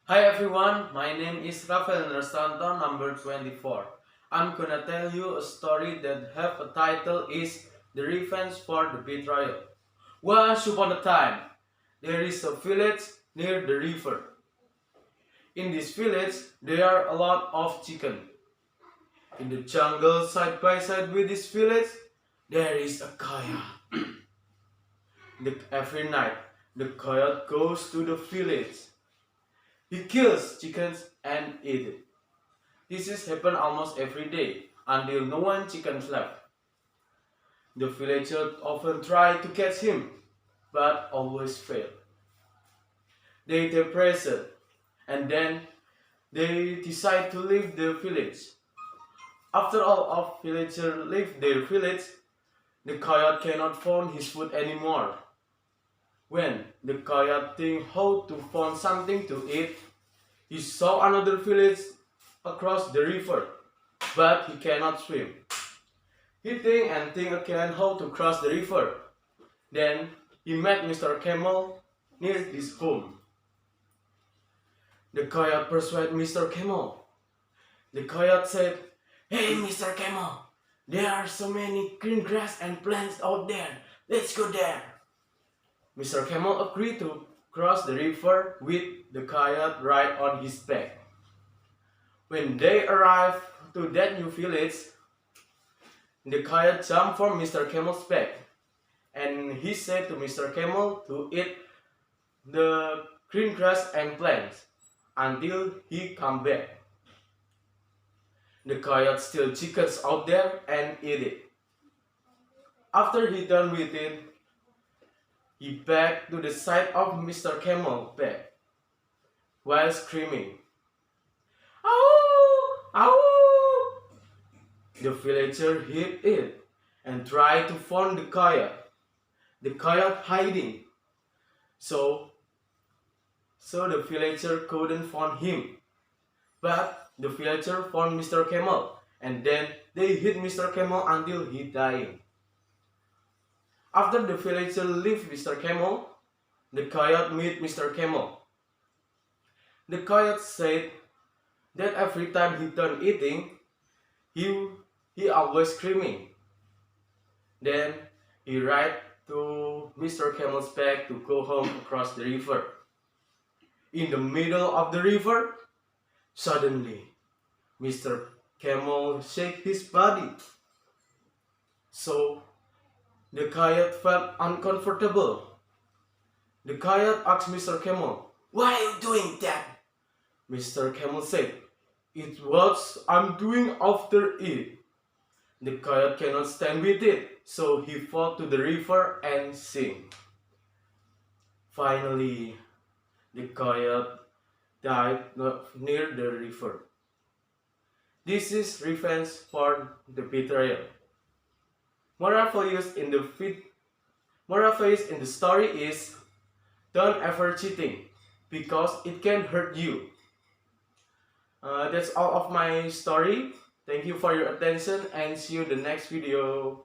Hi everyone, my name is Raffelino Restanto, number 24. I'm gonna tell you a story that have a title is The Revenge for the Betrayal. Once upon a time, there is a village near the river. In this village, there are a lot of chicken. In the jungle side by side with this village, there is a coyote. Every night, the coyote goes to the village. He kills chickens and eats it. This is happen almost every day until no one chickens left. The villagers often try to catch him, but always fail. They take pressure, and then they decide to leave the village. After all of villagers leave their village, the coyote cannot find his food anymore. When the coyote thinks how to find something to eat, he saw another village across the river, but he cannot swim. He think again how to cross the river. Then he met Mr. Camel near his home. The coyote persuaded Mr. Camel. The coyote said, "Hey Mr. Camel, there are so many green grass and plants out there. Let's go there." Mr. Camel agreed to cross the river with the coyote right on his back. When they arrived to that new village, the coyote jumped from Mr. Camel's back, and he said to Mr. Camel to eat the green grass and plants until he come back. The coyote steal chickens out there and eat it. After he done with it, he back to the side of Mr. Camel's back while screaming, "Ow! Ow!" The villager hid it and tried to find the coyote. The coyote hiding. So the villager couldn't find him. But the villager found Mr. Camel, and then they hit Mr. Camel until he died. After the villager left Mr. Camel, the coyote met Mr. Camel. The coyote said that every time he done eating, he always screaming. Then he ride to Mr. Camel's back to go home across the river. In the middle of the river, suddenly Mr. Camel shake his body. So the coyote felt uncomfortable. The coyote asked Mr. Camel, "Why are you doing that?" Mr. Camel said, "It was I'm doing after it." The coyote cannot stand with it, so he fell to the river and sank. Finally, the coyote died near the river. This is revenge for the betrayal. Moral values in the story is don't ever cheating because it can hurt you. That's all of my story. Thank you for your attention and see you in the next video.